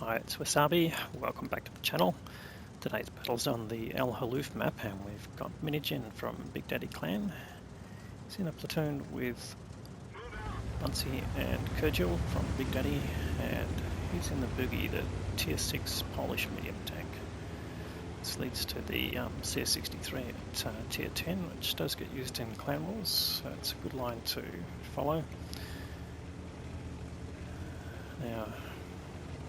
Hi, it's Wasabi. Welcome back to the channel. Today's battle's on the El Haloof map, and we've got Minigin from Big Daddy Clan. He's in a platoon with Bunsey and Kurgil from Big Daddy, and he's in the B.U.G.I, the Tier 6 Polish medium tank. This leads to the CS63 at Tier 10, which does get used in Clan Wars, so it's a good line to follow. Now,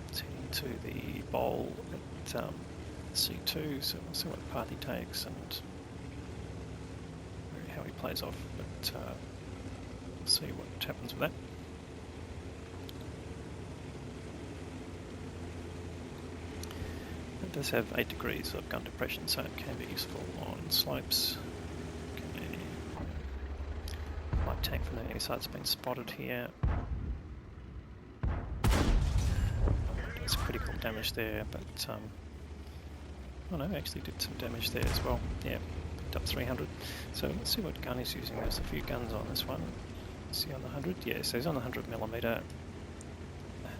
it's heading to the bowl at C2, so we'll see what path he takes and how he plays off, but we'll see what happens with that. It does have 8 degrees of gun depression, so it can be useful on slopes. Light tank from the enemy side's been spotted here. Does critical damage there, but oh no, actually did some damage there as well. Yeah, picked up 300. So let's see what gun he's using. There's a few guns on this one. Is he on the 100? Yeah, so he's on the 100mm.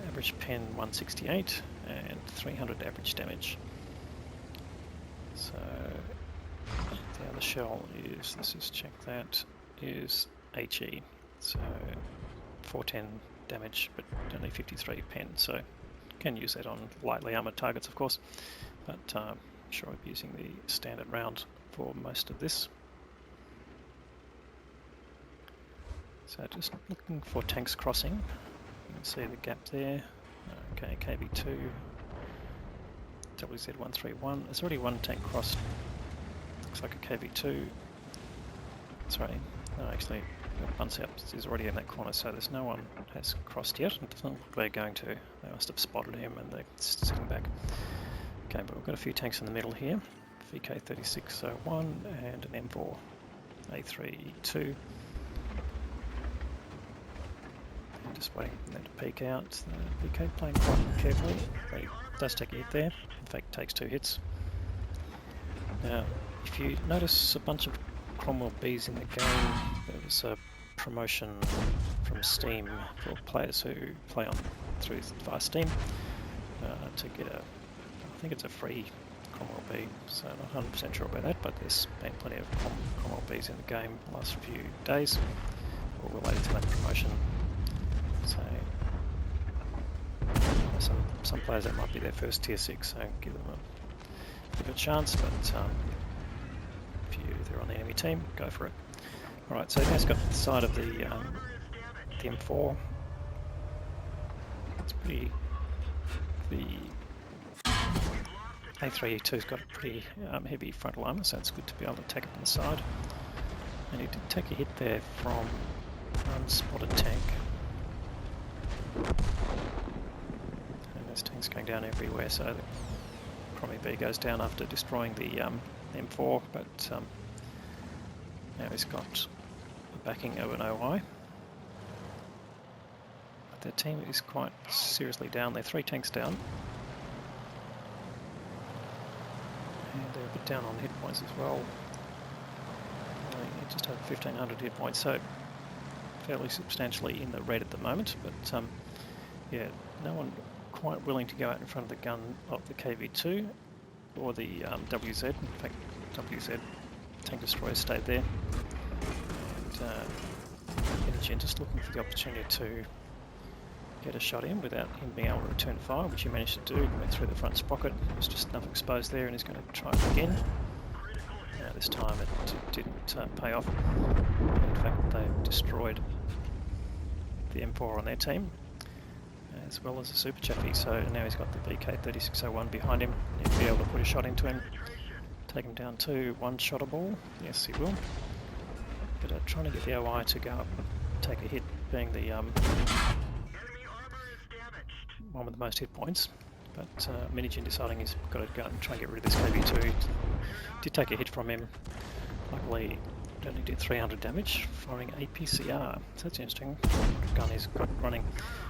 Average pen 168 and 300 average damage. So the other shell is, let's just check that, is HE. So 410 damage, but only 53 pen. So can use that on lightly armoured targets, of course, but I'm sure I'll be using the standard round for most of this. So just looking for tanks crossing. You can see the gap there. Okay, KB2, WZ131. There's already one tank crossed. Looks like a KB2. Sorry, no, actually, Bunsey is already in that corner, so there's no one has crossed yet. It doesn't look like they're going to. They must have spotted him and they're sitting back. Okay, but we've got a few tanks in the middle here. VK3601 and an M4 A32. Just waiting for them to peek out. The VK playing quite carefully. He does take a hit there. In fact, takes 2 hits. Now, if you notice a bunch of Cromwell Bs in the game, there was a promotion from Steam for players who play on through via Steam to get a, I think it's a free Cromwell B, so not 100% sure about that, but there's been plenty of Cromwell Bs in the game the last few days, all related to that promotion. So some players that might be their first tier 6, so give them a chance, but if they're on the enemy team, go for it. Alright, so now it's got the side of the M4. It's pretty, the A3E2's got a pretty heavy frontal armour, so it's good to be able to attack it on the side. And he did take a hit there from an unspotted tank. And there's tanks going down everywhere, so the Crommy B goes down after destroying the M4, but now he's got the backing of an OI. But their team is quite seriously down. They're 3 tanks down. And they're a bit down on hit points as well. Just over 1500 hit points, so fairly substantially in the red at the moment, but yeah, no one quite willing to go out in front of the gun of the KV2 or the WZ. In fact, WZ tank destroyer stayed there. And Minigin just looking for the opportunity to get a shot in without him being able to return fire, which he managed to do. He went through the front sprocket. There's just enough exposed there, and he's going to try it again. This time it didn't pay off. In fact, they destroyed the M4 on their team, as well as a Super Chaffee, so now he's got the VK3601 behind him. He'll be able to put a shot into him, take him down to one-shottable. Yes, he will. But trying to get the OI to go up and take a hit, being the one with the most hit points. But Minigin deciding he's got to go and try and get rid of this KB2. Did take a hit from him. Luckily, it only did 300 damage, firing APCR. So that's interesting. What gun he's got running.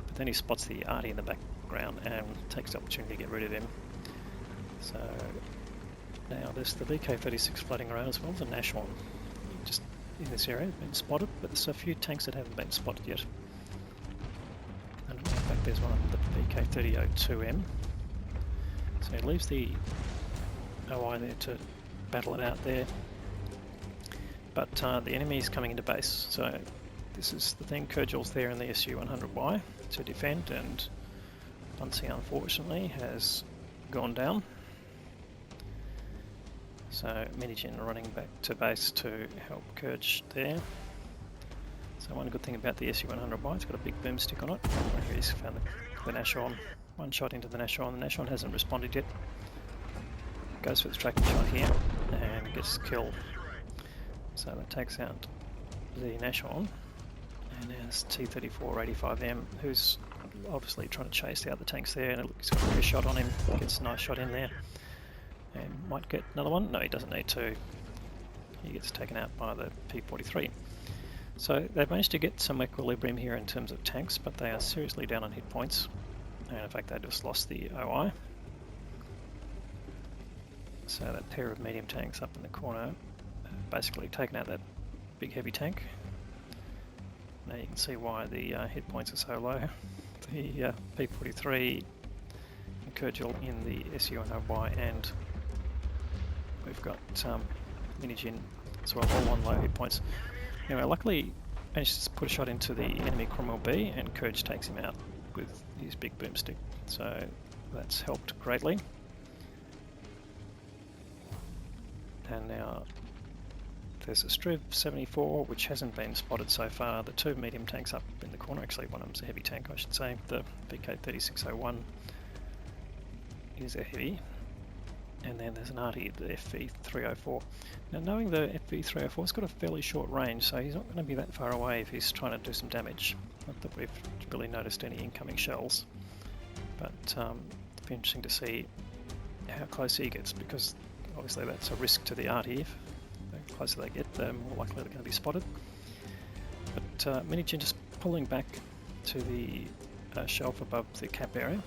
But then he spots the arty in the background and takes the opportunity to get rid of him. So now there's the VK36 floating around as well, the Nash one. Just in this area, been spotted, but there's a few tanks that haven't been spotted yet. And in fact, there's one, the VK3002M. So he leaves the OI there to battle it out there. But the enemy is coming into base, so this is the thing. Kurgil's there in the SU-100Y to defend, and Bunsey unfortunately has gone down. So Minigin running back to base to help Kurge there. So one good thing about the SU-100Y, it's got a big boomstick on it. Here he's found the Nashorn. One shot into the Nashorn. The Nashorn hasn't responded yet. Goes for the tracking shot here and gets killed. So that takes out the Nashorn. And there's T-34-85M, who's obviously trying to chase out the tanks there, and he's got a shot on him. Gets a nice shot in there. And might get another one. No, he doesn't need to. He gets taken out by the P-43. So they've managed to get some equilibrium here in terms of tanks, but they are seriously down on hit points. And in fact, they just lost the OI. So that pair of medium tanks up in the corner basically taken out that big heavy tank. Now you can see why the hit points are so low. The P-43 and Kurgil in the SU-100Y, and we've got Minigin as well, all on low hit points. Anyway, luckily managed to put a shot into the enemy Cromwell B, and Kurge takes him out with his big boomstick. So that's helped greatly. And now there's a Striv 74 which hasn't been spotted so far. The two medium tanks up in the corner, actually one of them's a heavy tank I should say. The BK3601 is a heavy. And then there's an arty, the FV304. Now knowing the FV304's got a fairly short range, so he's not going to be that far away if he's trying to do some damage. Not that we've really noticed any incoming shells, but it'll be interesting to see how close he gets, because obviously that's a risk to the arty. If the closer they get, the more likely they're going to be spotted. But Minigin just pulling back to the shelf above the cap area.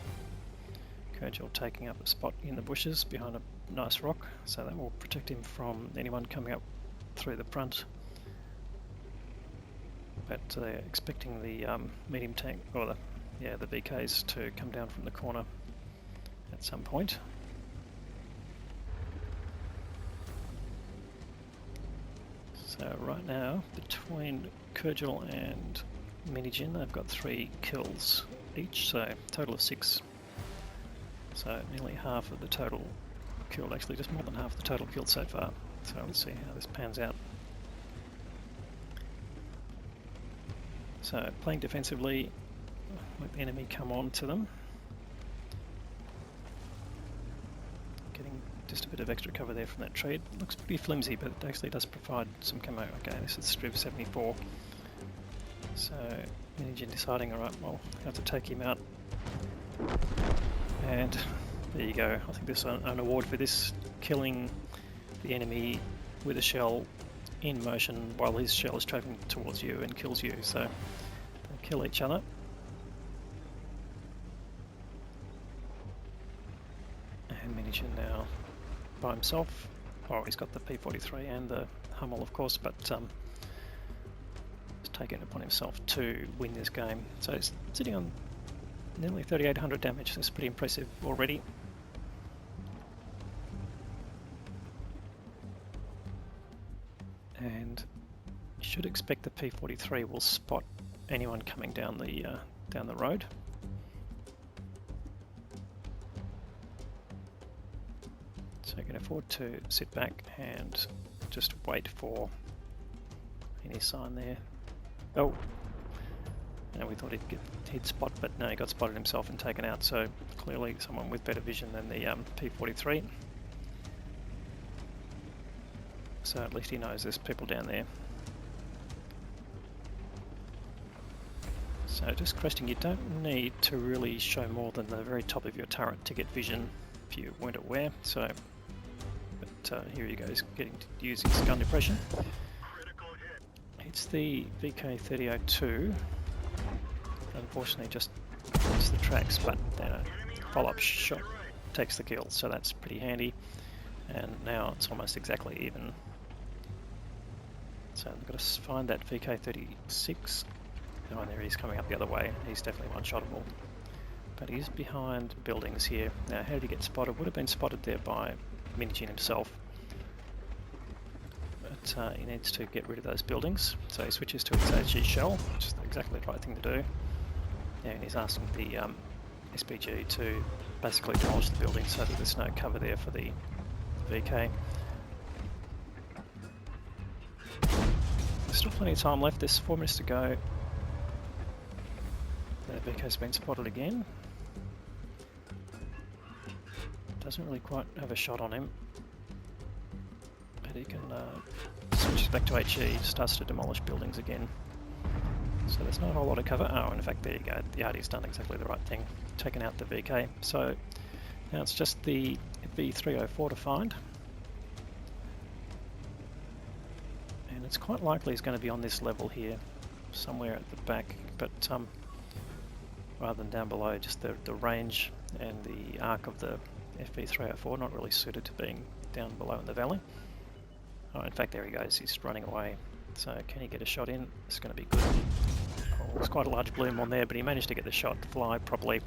Kurgil taking up a spot in the bushes behind a nice rock, so that will protect him from anyone coming up through the front. But they're expecting the medium tank, or the BKs to come down from the corner at some point. So right now, between Kurgil and Minigin, they've got 3 kills each, so a total of 6. So nearly half of the total killed, actually just more than half the total killed so far. So let's see how this pans out. So playing defensively, let the enemy come on to them. Getting just a bit of extra cover there from that tree. It looks pretty flimsy, but it actually does provide some camo. Okay, this is Striv 74. So Minigin deciding, alright, well, I have to take him out. And there you go. I think there's an award for this, killing the enemy with a shell in motion while his shell is travelling towards you and kills you. So they kill each other. And Minigin now by himself. Oh, he's got the P-43 and the Hummel, of course, but he's taken it upon himself to win this game. So he's sitting on nearly 3,800 damage. That's pretty impressive already. And you should expect the P-43 will spot anyone coming down the road. So you can afford to sit back and just wait for any sign there. Oh! And we thought he'd spot, but no, he got spotted himself and taken out, so clearly someone with better vision than the P-43. So at least he knows there's people down there. So just cresting, you don't need to really show more than the very top of your turret to get vision if you weren't aware. So, but here he goes, getting to use his gun depression. It's the VK3002. Unfortunately just hits the tracks, but then a follow-up shot takes the kill, so that's pretty handy. And now it's almost exactly even. So I've got to find that VK36. Oh, and there he is coming up the other way. He's definitely one-shottable. but he's behind buildings here. Now, how did he get spotted? Would have been spotted there by Minigin himself. But he needs to get rid of those buildings, so he switches to his HE shell, which is exactly the right thing to do. And he's asking the SBG to basically demolish the building so that there's no cover there for the VK. There's still plenty of time left, there's 4 minutes to go. The VK's been spotted again. Doesn't really quite have a shot on him. But he can switch back to HE, starts to demolish buildings again. So there's not a whole lot of cover. Oh, in fact, there you go. The Artie's done exactly the right thing, taken out the VK. So now it's just the V304 to find. And it's quite likely he's going to be on this level here, somewhere at the back, but rather than down below, just the range and the arc of the FV304 not really suited to being down below in the valley. Oh, in fact, there he goes, he's running away. So can he get a shot in? It's going to be good. Oh, there's quite a large bloom on there, but he managed to get the shot to fly properly,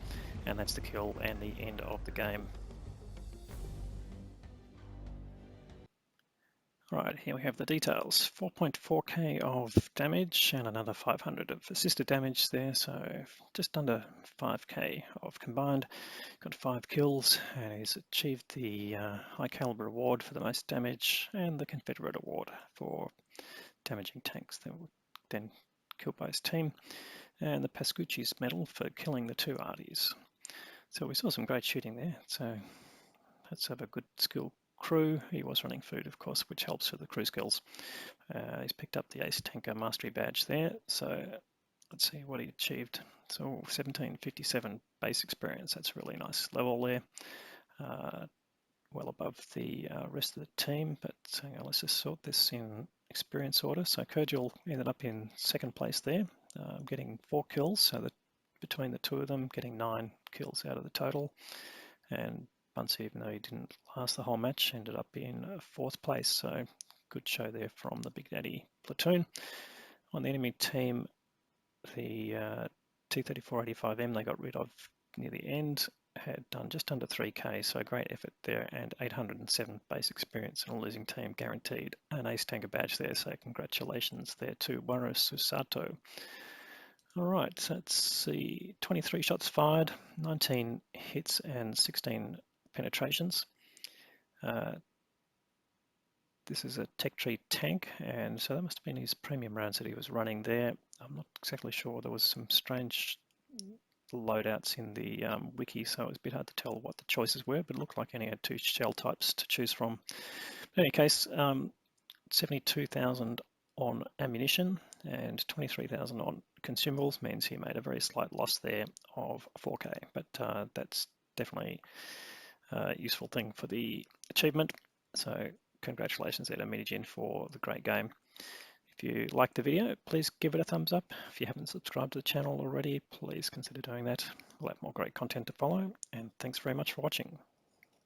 and that's the kill and the end of the game. Right, here we have the details. 4.4k of damage and another 500 of assisted damage there, so just under 5k of combined. Got 5 kills, and he's achieved the high caliber award for the most damage and the Confederate award for damaging tanks that were then killed by his team, and the Pascucci's medal for killing the 2 Arties. So we saw some great shooting there, so let's have a good skill crew. He was running food, of course, which helps with the crew skills. He's picked up the Ace Tanker Mastery badge there, so let's see what he achieved. So 1757 base experience, that's a really nice level there. Well above the rest of the team, but hang on, let's just sort this in experience order. So Kojal ended up in 2nd place there, getting 4 kills, so that between the 2 of them, getting 9 kills out of the total. And Bunce, even though he didn't last the whole match, ended up in 4th place, so good show there from the Big Daddy platoon. On the enemy team, the T-3485M they got rid of near the end had done just under 3k, so great effort there, and 807 base experience, and a losing team guaranteed an Ace Tanker badge there, so congratulations there to Waro Susato. Alright, so let's see, 23 shots fired, 19 hits and 16 penetrations. This is a Tech Tree tank, and so that must have been his premium rounds that he was running there. I'm not exactly sure, there was some strange loadouts in the wiki, so it was a bit hard to tell what the choices were, but it looked like he only had 2 shell types to choose from. In any case, 72,000 on ammunition and 23,000 on consumables means he made a very slight loss there of 4k, but that's definitely a useful thing for the achievement. So congratulations there to Minigin for the great game. If you liked the video, please give it a thumbs up. If you haven't subscribed to the channel already, please consider doing that. We'll have more great content to follow, and thanks very much for watching.